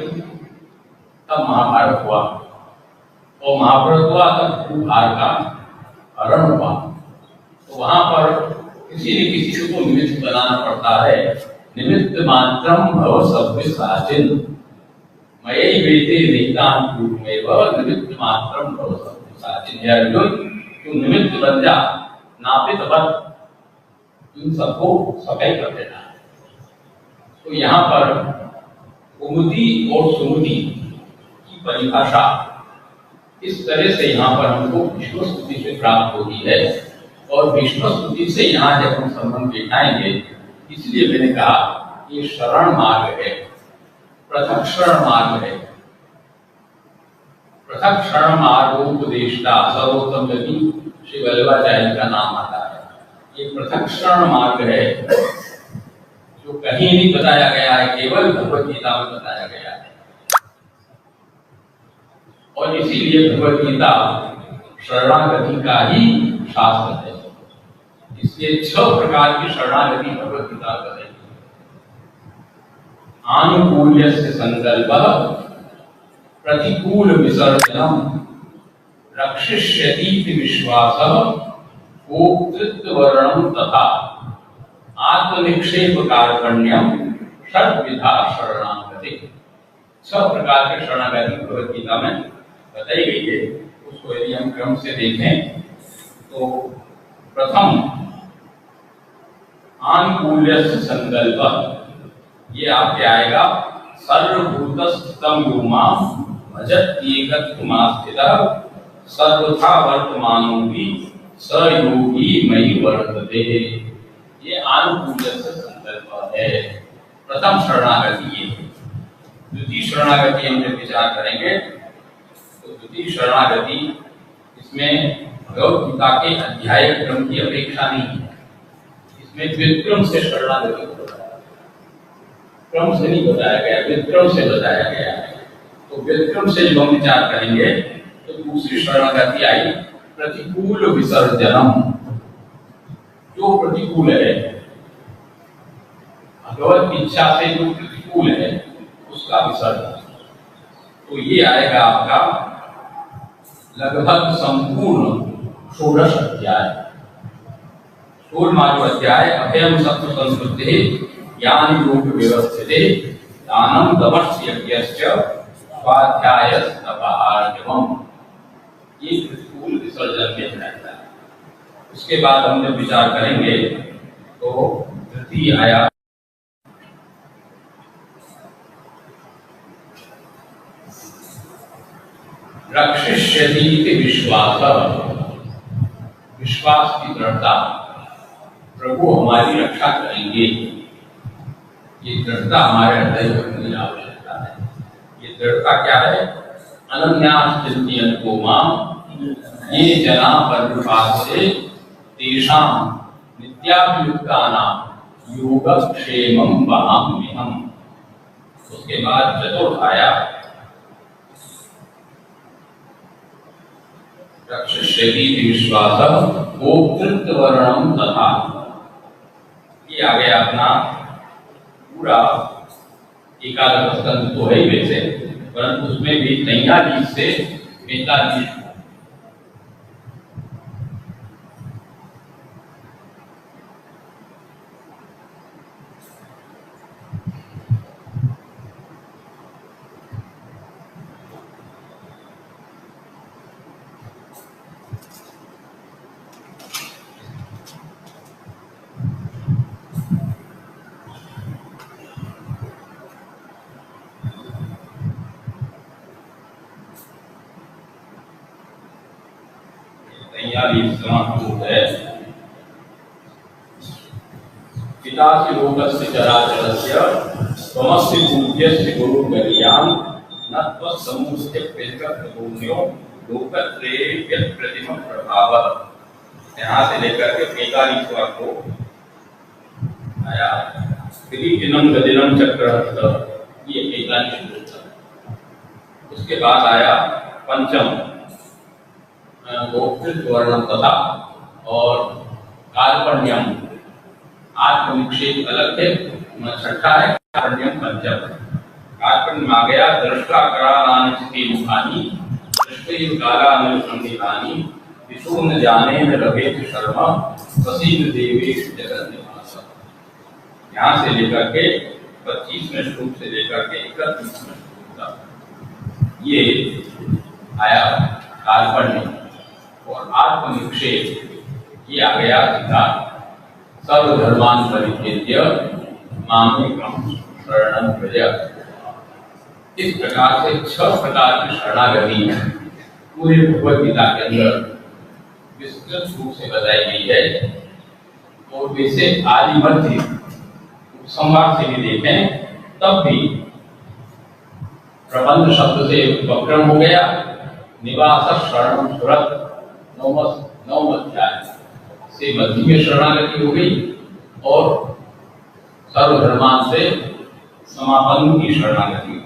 तब महाभारत हुआ, और महाभारत हुआ तब भूभार का हरण हुआ। तो वहां पर किसी न किसी को निमित्त बनाना पड़ता है। निमित्त मात्रम भव सव्यसाचिन मयि वेते नितान पूर्वमेव निमित्त मात्रम भव सव्यसाचिन। हे अर्जुन, तू निमित्त बन जा, नापित बन, इन सबको सफाई कर देना। तो यहाँ पर कुमुदी और सुमुदी की परिभाषा इस तरह से यहाँ पर हमको भीष्म स्तुति से प्राप्त होती है, और भीष्म स्तुति से यहाँ जब हम संबंध बैठाएंगे, इसलिए मैंने कहा ये शरण मार्ग है, पृथक शरण मार्ग है। पृथक शरण मार्गोपदेष्टा सर्वोत्तम यदि श्री वल्लभाचार्य का नाम आता है। ये पृथक शरण मार्ग है जो कहीं नहीं बताया गया है, केवल भगवत गीता में बताया गया है। और इसीलिए भगवत गीता शरणागति का ही शास्त्र है। इसलिए 6 प्रकार की शरणागति भगवत गीता करेगी। आनुकूल्यस्य संकल्पः, प्रतिकूल विसर्जनम, रक्षिष्यतीति विश्वासः, भोक्तृत्ववर्णम तथा आत्मनिक्षेप कार्पण्यम षड्विधा शरणागति। 6 प्रकार के शरणागति भगवद गीता में बताई गई है। उसको यदि हम क्रम से देखें तो प्रथम आनुकूल्य संकल्प, ये आपके आएगा सर्वभूतस्थम यो मां भजत एकत्वमास्थितः सर्वथा वर्तमानोऽपि स योगी मयि वर्तते। ये आनुकूल्य संकल्प है, प्रथम शरणागति ये है। द्वितीय शरणागति हम जब विचार करेंगे तो द्वितीय शरणागति, इसमें भगवद गीता के अध्याय क्रम की अपेक्षा नहीं है। इसमें व्युत्क्रम से शरणागति को बताया, क्रम से नहीं बताया गया, व्युत्क्रम से बताया गया है। तो व्युत्क्रम से जो हम विचार करेंगे तो दूसरी शरणागति आई प्रतिकूल विसर्जनम। जो प्रतिकूल है, भगवत इच्छा से जो प्रतिकूल है उसका विसर्जन। तो ये आएगा आपका लगभग संपूर्ण 16 अध्याय। 16वां अध्याय अभयम सत्व संस्कृति ज्ञान योग व्यवस्थिते दानम दमस्य यज्ञश्च स्वाध्यायस्तपार्जवम्। ये प्रतिकूल विसर्जन में रहता है। उसके बाद हम जब विचार करेंगे तो तृतीय आया रक्षिष्यति विश्वास, विश्वास की दृढ़ता, प्रभु हमारी रक्षा करेंगे। ये दृढ़ता हमारे हृदय में की आवश्यकता है। ये दृढ़ता क्या है? अनन्यास चिंतयन्तो मां ये जना परिपास्ये तेषां नित्याभियुक्तानां योगक्षेमं वहाम्यहम्। उसके बाद चतुर्थ आया रक्षिष्यति विश्वासः भोक्तृत्ववर्णं तथा। ये आ गया अपना पूरा एकादश स्कंद तो है ही वैसे, परंतु उसमें भी 43 से 45 है। पितासि लोकस्य चराचरस्य त्वमसि पूज्यस्य गुरुर्गरीयान् न त्वत्समूढस्य प्रेरकत्वगुण्यो लोकत्रयेऽप्यत् प्रतिमं प्रभावः। यहाँ से लेकर के 45वां को आया किरीटिनं गदिनं चक्रहस्त, ये 45 श्लोक। उसके बाद आया पंचम भोक्तृत्ववर्णम तथा और कार्पण्यम। आत्मनिक्षेप अलग है, छठा है कार्पण्यम पंचम। कार्पण्य में आ गया दृष्टा करालानि मुखानि दृष्टि कालानुसंधितानि दिशो न जाने न लभेत शर्मा वसीन देवेश जगन्निवास। यहाँ से लेकर के 25वें श्लोक से लेकर के 31वें श्लोक तक ये आया कार्पण्य। और आत्मनिक्षेप ये आ गया सीधा सर्वधर्मान् परित्यज्य मामेकं शरणं व्रज। इस प्रकार से 6 प्रकार की शरणागति पूरे भगवद गीता के अंदर विस्तृत रूप से बताई गई है। और वैसे आदि मध्य संवाद से भी देखें तब भी प्रबंध शब्द से उपक्रम हो गया, निवास शरण सुरत नवम अध्याय से मध्य में शरणागति हो गई और सर्वधर्मान से समापन की शरणागति हो गई।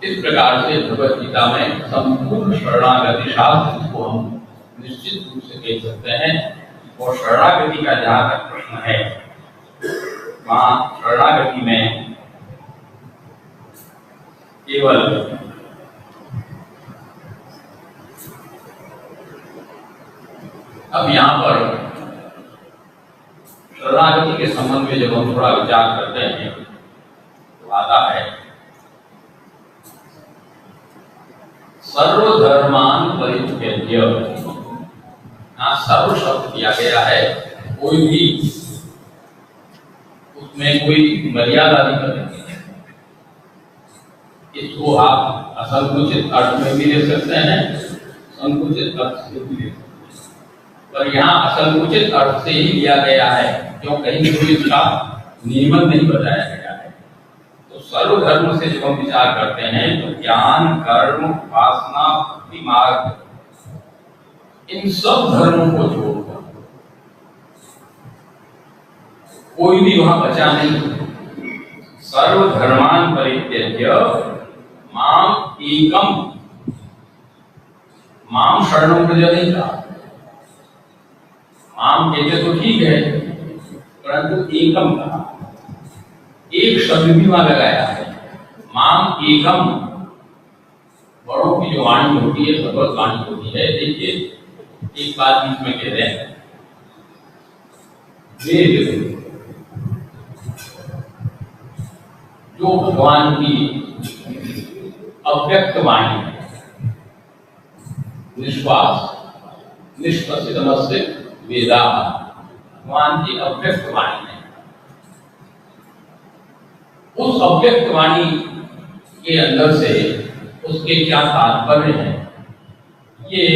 इस प्रकार से भगवद गीता में संपूर्ण शरणागति शास्त्र को हम निश्चित रूप से कह सकते हैं। और शरणागति का जहाँ तक प्रश्न है, वहाँ शरणागति में केवल अब यहाँ पर शरणागति के संबंध में जब हम थोड़ा विचार करते हैं तो आता है सर्वधर्मान परित्यज्य। यहाँ सर्व शब्द दिया गया है, कोई भी उसमें कोई मर्यादा नहीं करेंगे। इसको आप असंकुचित अर्थ में भी ले सकते हैं, संकुचित अर्थ से भी ले सकते हैं, पर यहाँ असंकुचित अर्थ से ही लिया गया है, क्यों कहीं कोई इसका नियमन नहीं बताया गया है। तो सर्वधर्म से जब हम विचार करते हैं तो ज्ञान, कर्म, उपासना, भक्ति मार्ग, इन सब धर्मों को छोड़कर कोई भी वहां बचा नहीं। सर्वधर्मान परित्यज्य माम एकम, माम शरणं व्रज नहीं कहा। माम कहते तो ठीक है, परंतु एकम कहा, एक शब्द भी वहां लगाया है, माम एकम। बड़ों की जो वाणी होती है, भगवत वाणी होती है, देखिए एक बात बीच में कह रहे हैं, वेद जो भगवान की अव्यक्त वाणी है, निश्वास निष्पसितमस्य वेदा, भगवान की अव्यक्त वाणी है। उस अव्यक्त वाणी के अंदर से उसके क्या तात्पर्य है, ये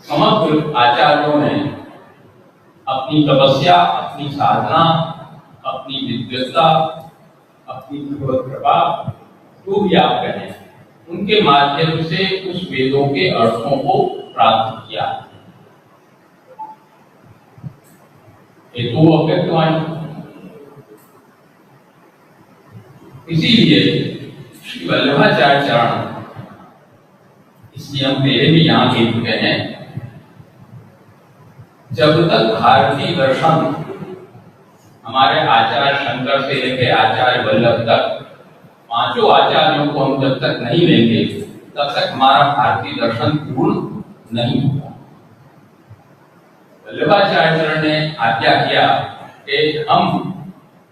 समग्र आचार्यों ने अपनी तपस्या, अपनी साधना, अपनी विद्वत्ता, अपनी भगवत कृपा, जो भी आप कहें, उनके माध्यम से उस वेदों के अर्थों को प्राप्त किया। ये तो अव्यक्त वाणी। इसीलिए श्री वल्लभाचार्य चरण, इसलिए हम पहले भी यहाँ कह चुके हैं, जब तक भारतीय दर्शन हमारे आचार्य शंकर से लेकर आचार्य वल्लभ तक, पांचों आचार्यों को हम जब तक नहीं लेंगे तब तक हमारा भारतीय दर्शन पूर्ण नहीं होगा। वल्लभाचार्य चरण ने आज्ञा किया कि हम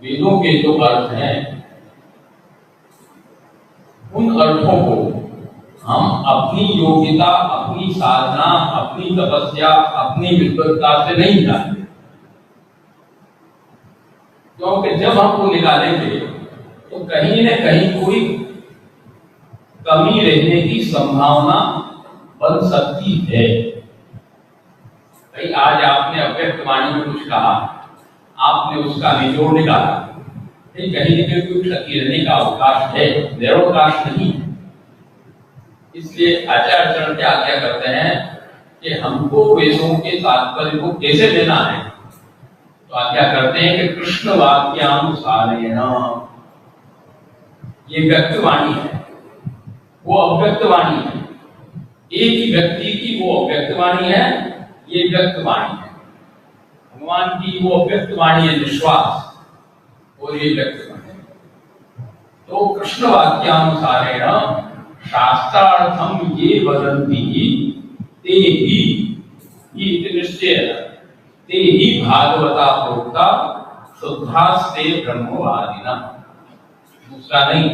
वेदों के जो अर्थ हैं, उन अर्थों को हम अपनी योग्यता, अपनी साधना, अपनी तपस्या, अपनी विद्वत्ता से नहीं जानेंगे, क्योंकि जब हम वो निकालेंगे तो कहीं न कहीं कोई कमी रहने की संभावना बन सकती है। भाई आज आपने अव्यक्त वाणी में कुछ कहा, आपने उसका निचोड़ निकाला, कहीं न कहीं कोई क्षति रहने का अवकाश है, निरवकाश नहीं। इसलिए आचार्य चरण क्या आज्ञा करते हैं कि हमको वेदों के तात्पर्य को कैसे लेना है, तो आज्ञा करते हैं कि कृष्ण वाक्यानुसारेण, ये व्यक्त वाणी है, वो अव्यक्त वाणी है। एक ही व्यक्ति की वो अव्यक्त वाणी है, ये व्यक्त वाणी है। भगवान की वो अव्यक्त वाणी है निश्वास, और ये व्यक्त वाणी है। तो कृष्ण वाक्यानुसारेण शास्त्रार्थम ये वदन्ति ते ही निश्चयेन ते ही भागवता प्रोक्ता शुद्धास्ते ब्रह्मवादिना। दूसरा नहीं,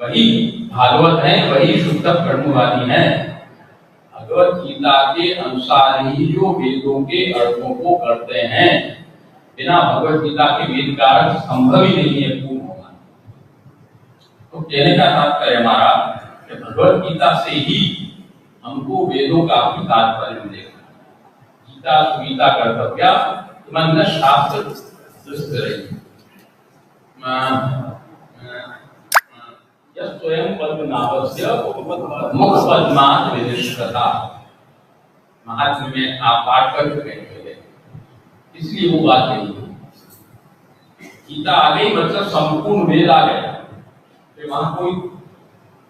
वही भागवत है, वही शुद्ध ब्रह्मवादी है। भगवत गीता के अनुसार ही जो वेदों के अर्थों को करते हैं, बिना भगवत गीता के वेद का अर्थ संभव ही नहीं है पूर्ण होना। तो कहने का तात्पर्य हमारा कि भगवत गीता से ही हमको वेदों का भी तात्पर्य मिलेगा। गीता सुगीता कर्तव्या मन शास्त्र स्वयं पद्मनाभस्य मुख पद्मात् विनिष्कृता। महात्म्य में आप पाठ कर चुके हैं, इसलिए वो बात नहीं है। गीता आ गई मतलब संपूर्ण वेद आ गया, फिर वहां कोई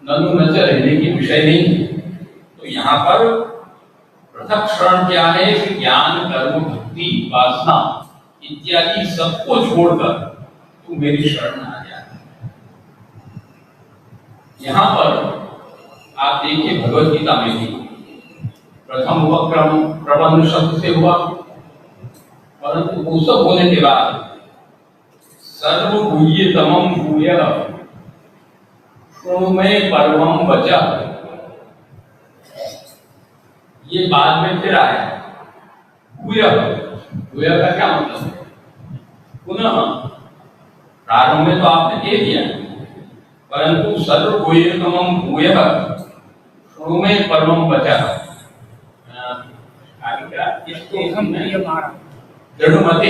ननु नजर रहने की विषय नहीं है। तो यहाँ पर पृथक शरण क्या है कि ज्ञान, कर्म, भक्ति, उपासना इत्यादि सबको छोड़कर तू मेरी शरण आ जा। यहाँ पर आप देखिए भगवत गीता में भी प्रथम उपक्रम प्रबंध शब्द से हुआ, परंतु वो सब होने के बाद सर्वभूयतमं भूयः शृणु मे परमं वचः, ये बाद में फिर आया। भूयः, भूयः का क्या मतलब है? पुनः प्रारंभ में तो आपने कह दिया, परंतु सर्वभूयतमं भूयः शृणु मे परमं वचः, दृढ़मते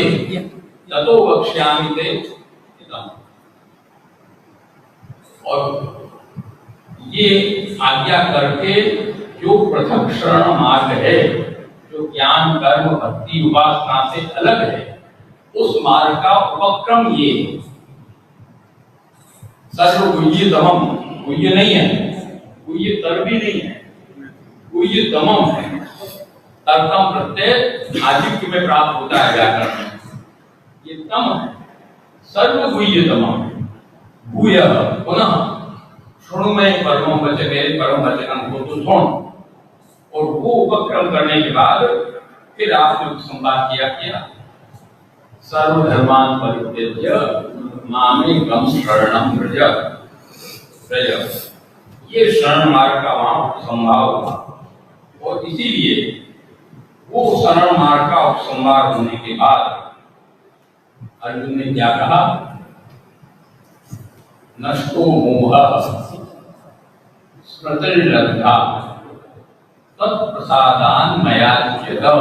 ततो वक्ष्यामि ते इदम्। और ये आज्ञा करके जो पृथक शरण मार्ग है, जो ज्ञान कर्म भक्ति उपासना से अलग है, उस मार्ग का उपक्रम ये सर्वगुह्यतमम्, गुह्य नहीं है, गुह्यतर भी नहीं है, गुह्यतमम् है। तर्कम प्रत्यय आदित्य में प्राप्त होता है व्याकरण में, ये तम है। सर्वगुह्यतमम् भूयः पुनः शृणु मे परमं वचः, मेरे परम वचन को तो सुन। और वो उपक्रम करने के बाद फिर आपने संवाद किया क्या, सर्वधर्मान् परित्यज्य मामेकं शरणं व्रज। ये शरण मार्ग का वहां उपसंहार हुआ, और इसीलिए वो शरण मार्ग का उपसंहार होने के बाद अर्जुन ने क्या कहा, नष्टो मोहः स्मृतिर्लब्धा तत्प्रसादान् मया च्युतः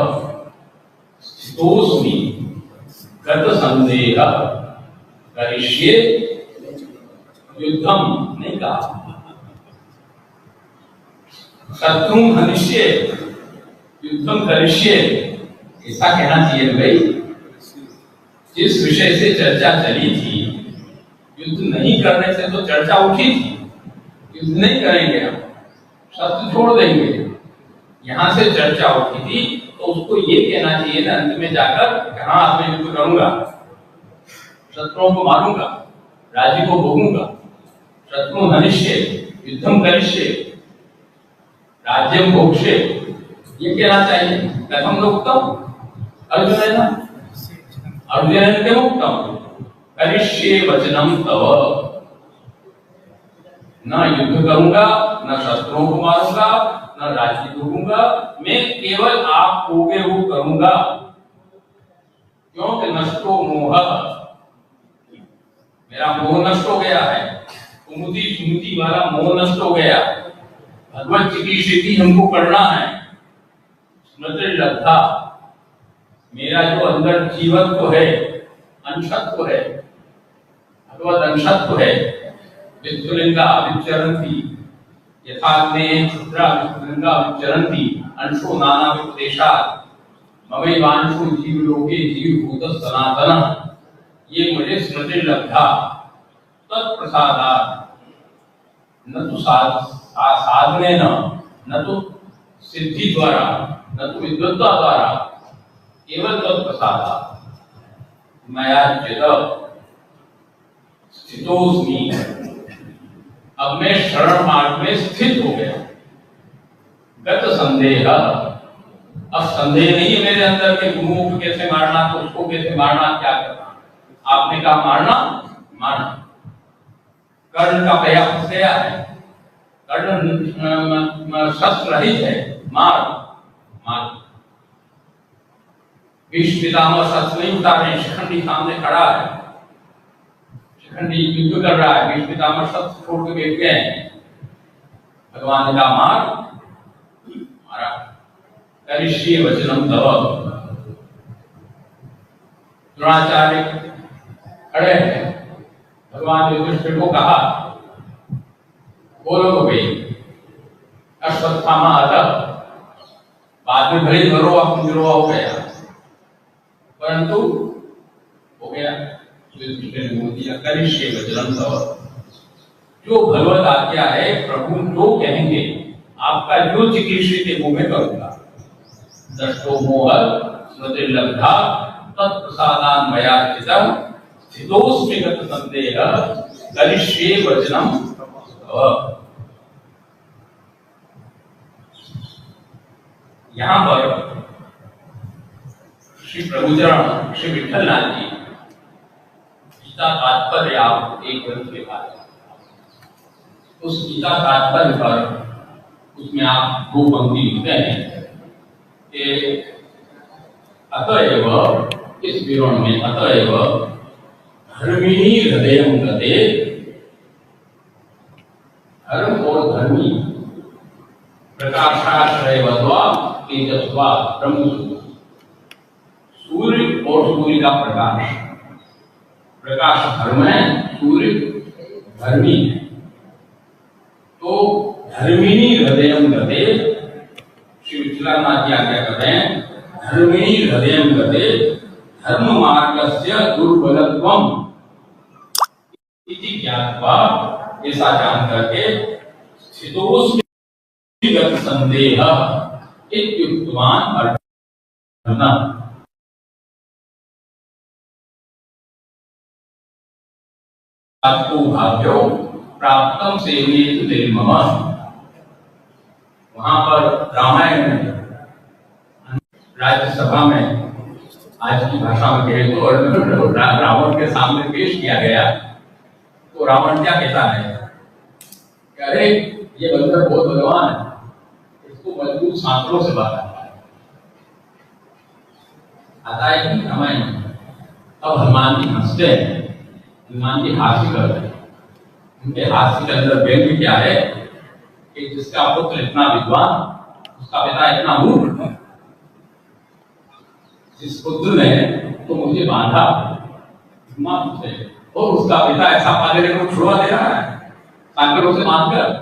स्थितोऽस्मि गतसंदेहः करिष्ये युद्धम। नहीं कहा शत्रु हनिष्ये युद्धम करिष्ये, ऐसा कहना चाहिए भाई। जिस विषय से चर्चा चली थी, युद्ध नहीं करने से तो चर्चा उठी थी, युद्ध नहीं करेंगे हम, शस्त्र छोड़ देंगे, यहां से चर्चा उठी थी, तो उसको ये कहना चाहिए ना अंत में जाकर, हाँ आज मैं युद्ध करूंगा, शत्रुओं को मारूंगा, राज्य को भोगूंगा, शत्रु हनिष्ये युद्धम करिष्ये राज्यम भोक्ष्ये, ये कहना चाहिए। कथम लोकतम अर्जुन है ना, अर्जुन के मुक्तम करिष्ये वचनम तव, न युद्ध करूंगा, न शस्त्रों को मारूंगा, न राज्य भोगूंगा, मैं केवल आप होगे वो करूंगा। क्योंकि नष्टो मोह, मेरा मोह नष्ट हो गया है, कुमुदी सुमुदी वाला मोह नष्ट हो गया। भगवत की स्थिति हमको करना है। स्मृतिर्लब्धा, मेरा जो अंदर जीवत्व है, अंशत्व है, भगवत अंशत्व है। विद्युलिंगा विचरन्ति यथाग्ने क्षुद्रा विद्युलिंगा विचरन्ति अंशो नाना विपदेशात् ममैवांशो जीवलोके जीवभूतः सनातनः। ये मुझे स्मृतिर्लब्धा तत्प्रसादात्, न तो साधने न तो सिद्धि द्वारा, न तो विद्वत्ता द्वारा, केवल तत्प्रसादात् मया च्युतः स्थितोस्मि। अब मैं शरण मार्ग में स्थित हो गया। गत संदेह, अब संदेह नहीं है मेरे अंदर के गुरुओं को कैसे मारना, तो उसको कैसे मारना, क्या करना। आपने कहा मारना, मारना। कर्ण का भया फंस गया है, कर्ण शस्त्र रहित है, मार मार। भीष्म पितामह शस्त्र नहीं उतारे, शिखंडी सामने खड़ा है, शिखंडी युद्ध कर रहा है, भीष्म पितामह शस्त्र छोड़ के बैठ गए हैं। भगवान ने कहा मार, मारा। करिष्ये वचनम तव। द्रोणाचार्य खड़े हैं, भगवान ने युधिष्ठिर को कहा बोलो भाई, अश्वत्थामा आता, बाद में भले रोआ कुंजरोआ हो गया, परंतु हो गया। करिष्ये वचनम तव, जो भगवत आज्ञा है, प्रभु जो कहेंगे, आपका जो चिकीर्षित है वो मैं करूंगा। दष्टो मोह स्मृतिर्लब्धा तत्प्रसादान् मया चितम् स्थितोस्मि गत संदेह करिष्ये वचनम तव। यहां पर श्री प्रभुचरण श्री विठलनाथ जी गीता तात्पर्य आप एक ग्रंथ के बाद उस गीता तात्पर्य पर उसमें आप दो पंक्ति लिखते हैं कि अतएव इस विवरण में अतएव धर्मिणी हृदय गते, धर्म और धर्मी प्रकाशाश्रयवत्वा तेजस्वा ब्रह्म, सूर्य और सूर्य का प्रकाश, प्रकाश धर्म है, सूर्य धर्मी है। तो धर्मिणी हृदय गते, श्री विठलनाथ जी आज्ञा करते हैं, धर्मिणी हृदय गते धर्म मार्गस्य दुर्बलत्वम इति ज्ञात्वा, ऐसा जान करके स्थितोऽस्मिगत संदेह इत्युक्तवान अर्जुन। आपको भाग्यो प्राप्तम सेवेतु निर्मम। वहां पर रामायण में राज्यसभा में आज की भाषा में कहे तो रावण के सामने पेश किया गया, तो रावण क्या कहता है, अरे ये बंदर बहुत बलवान है, इसको मजबूत सांकड़ों से बांधा आता है कि रामायण। अब हनुमान जी हंसते हैं, हनुमान जी हास्य करते हैं। उनके हास्य के अंदर व्यंग्य क्या है कि जिसका पुत्र इतना विद्वान, उसका पिता इतना मूर्ख, जिस पुत्र ने तो मुझे बांधा से, और उसका पिता ऐसा पाले को छुड़वा दे रहा है सांकरों से बांधकर।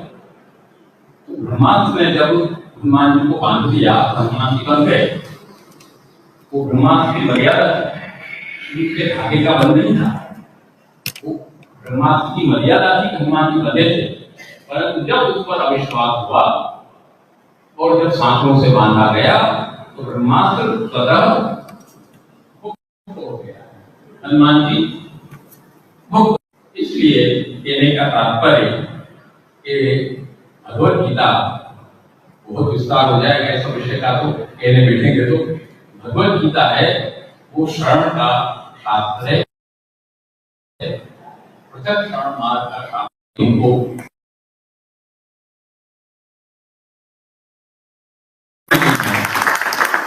तो ब्रह्मास्त्र ने जब हनुमान जी को बांध दिया, हनुमान जी बन गए। वो ब्रह्मास्त्र की मर्यादा उनके धागे का बंध नहीं था, वो ब्रह्मास्त्र की मर्यादा थी, हनुमान जी बंधे थे। परंतु जब उस पर अविश्वास हुआ और जब सांकरों से बांधा गया, तो ब्रह्मास्त्र स्वतः हो गया, हनुमान जी। इसलिए कहने का तात्पर्य कि भगवत गीता बहुत विस्तार हो जाएगा इस विषय का, तो कहने बैठेंगे तो भगवत गीता है वो शरण का शास्त्र है, पृथक शरण मार्ग का शास्त्र। इनको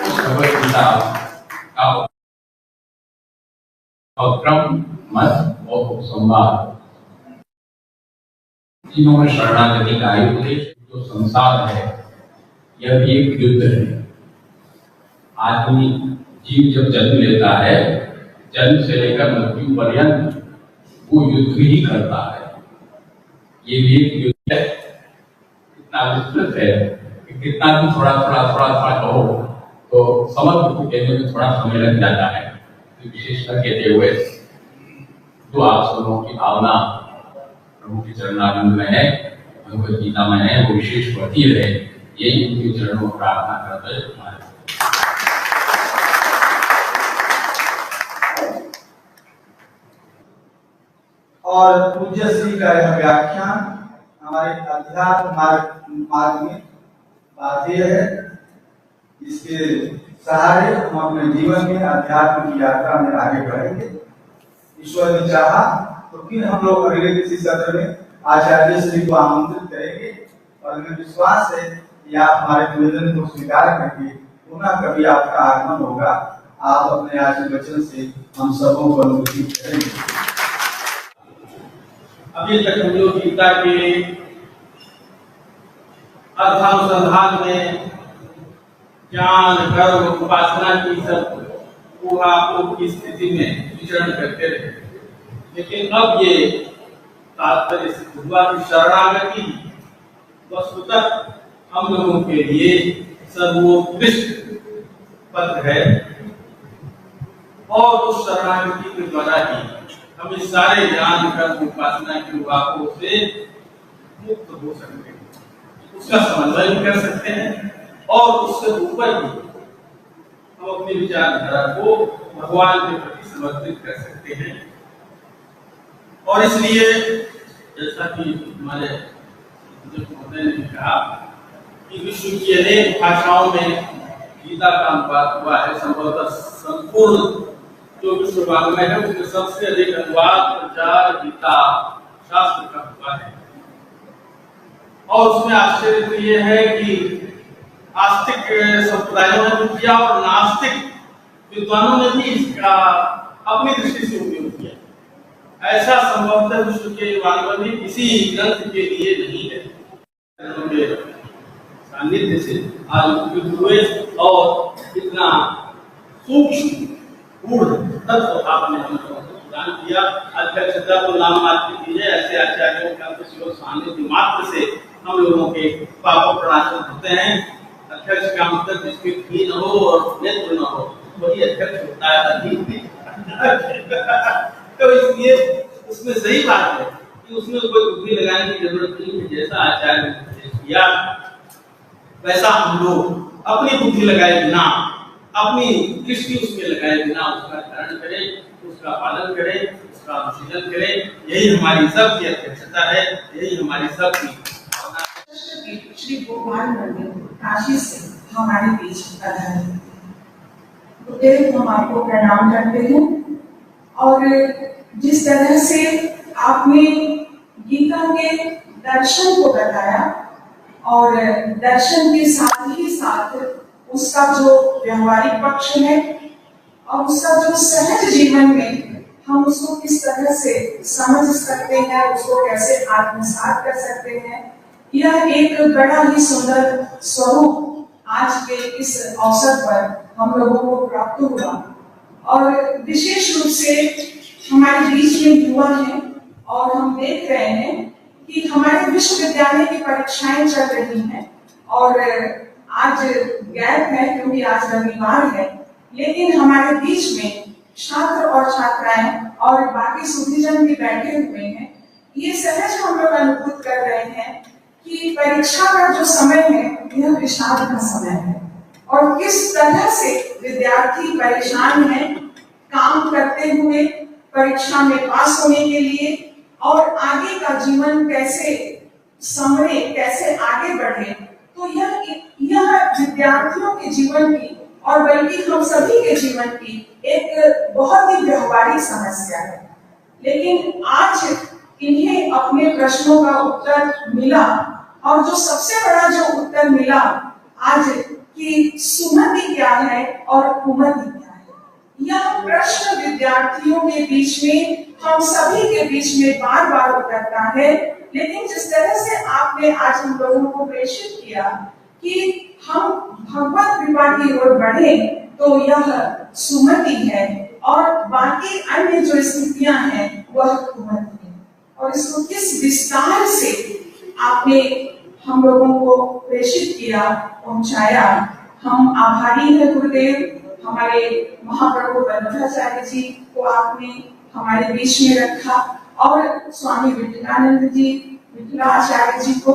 उस भगवत गीता का क्रम मत और संवाद, जिन्होंने शरणागति का उपदेश, जो संसार है यह भी एक युद्ध है। आदमी जीव जब जन्म लेता है, जन्म से लेकर मृत्यु पर्यंत वो युद्ध ही करता है। ये भी एक युद्ध है, इतना विस्तृत है कि कितना भी थोड़ा कहो तो समझ को कहने में थोड़ा समय लग जाता है। विशेषकर कहते हुए जो आप सबों की भावना प्रभु के चरणारविंद में है, भगवत गीता में है, वो विशेष बढ़ती रहे, यही उनके चरणों में प्रार्थना करते हैं। और पूज्य श्री का यह व्याख्यान हमारे अध्यात्म मार्ग में बाध्य है। इसके सहारे हम अपने जीवन में अध्यात्म की यात्रा में आगे बढ़ेंगे। ईश्वर ने चाहा तो फिर हम लोग अगले किसी सत्र में आचार्य श्री को आमंत्रित करेंगे, और हमें विश्वास है कि आप हमारे निवेदन को स्वीकार करके पुनः कभी आपका आगमन होगा। आप अपने आशीर्वचन से हम सबों को अनुमोदित करेंगे। अभी तक हम लोग गीता के अर्थानुसंधान में ज्ञान, कर्म, उपासना की सब ऊहापोह की स्थिति में विचरण करते रहे, लेकिन अब ये तात्पर्य सिद्ध हुआ कि शरणागति वस्तुतः हम लोगों के लिए सर्वोत्कृष्ट पद है, और उस शरणागति के द्वारा ही हम इस सारे ज्ञान, कर्म, उपासना की ऊहापोह से मुक्त हो सकते हैं, उसका समन्वय कर सकते हैं, और उससे ऊपर भी हम अपनी विचारधारा को भगवान के प्रति समर्पित कर सकते हैं। और इसलिए जैसा कि हमारे महोदय ने कहा कि विश्व की अनेक भाषाओं में गीता का अनुवाद हुआ है। संभवतः संपूर्ण जो विश्व वाङ्मय है उसमें सबसे अधिक अनुवाद प्रचार गीता शास्त्र का हुआ है। और उसमें आश्चर्य तो ये है कि आस्तिक संप्रदायों ने भी किया और नास्तिक विद्वानों ने भी इसका अपनी दृष्टि से उपयोग किया। ऐसा संभवतः विश्व के वाङ्मय में किसी ग्रंथ के लिए नहीं है। सानिध्य से आज उपयुक्त हुए और इतना सूक्ष्म गूढ़ तत्व आपने हम लोगों को प्रदान किया। अध्यक्षता तो नाम मात्र की है, ऐसे आचार्यों का तो सानिध्य मात्र से हम लोगों के पापों प्रणाशन होते हैं। अध्यक्ष का मतलब जिसके घी न हो और नेत्र न हो वही अध्यक्ष होता है, अधीन भी। तो इसलिए उसमें सही बात है कि उसमें कोई बुद्धि लगाने की जरूरत नहीं है। जैसा आचार्य ने किया वैसा हम लोग अपनी बुद्धि लगाए बिना, अपनी दृष्टि उसमें लगाए बिना उसका धारण करें, उसका पालन करें, उसका अनुशीलन करें। यही हमारी सबकी अध्यक्षता है, यही हमारी सबकी। श्री गोपाल मंदिर काशी से हमारे बीच पधारे। गुरुदेव, हम आपको प्रणाम करते हैं। और जिस तरह से आपने गीता के दर्शन को बताया और दर्शन के साथ ही साथ उसका जो व्यवहारिक पक्ष है और उसका जो सहज जीवन में हम उसको किस तरह से समझ सकते हैं, उसको कैसे आत्मसात कर सकते हैं, यह एक बड़ा ही सुंदर स्वरूप आज के इस अवसर पर हम लोगों को प्राप्त हुआ। और विशेष रूप से हमारे बीच में युवा हैं और हम देख रहे हैं कि हमारे विश्वविद्यालय की परीक्षाएं चल रही हैं और आज गैप है क्योंकि आज रविवार है, लेकिन हमारे बीच में छात्र और छात्राएं और बाकी सुधीजन भी बैठे हुए हैं। ये सहज हम लोग अनुभूत कर रहे हैं कि परीक्षा का जो समय है यह विषाद का समय है और किस तरह से विद्यार्थी परेशान है काम करते हुए परीक्षा में पास होने के लिए और आगे का जीवन कैसे संवरे, कैसे आगे बढ़े। तो यह विद्यार्थियों के जीवन की और बल्कि हम सभी के जीवन की एक बहुत ही व्यवहारिक समस्या है। लेकिन आज इन्हें अपने प्रश्नों का उत्तर मिला और जो सबसे बड़ा जो उत्तर मिला आज कि सुमति क्या है और कुमति क्या है, यह प्रश्न विद्यार्थियों के बीच में, हम सभी के बीच में बार बार उतरता है। लेकिन जिस तरह से आपने आज हम लोगों को प्रेषित किया कि हम भगवत कृपा की ओर बढ़े, तो यह सुमति है और बाकी अन्य जो स्थितियां हैं वह कुमति है। और इसको किस विस्तार से आपने हम लोगों को प्रेषित किया, पहुंचाया, हम आभारी हैं गुरुदेव। हमारे महाप्रभु बल्लभाचार्य जी को आपने हमारे बीच में रखा और स्वामी विवेकानंद जी, विठलाचार्य जी को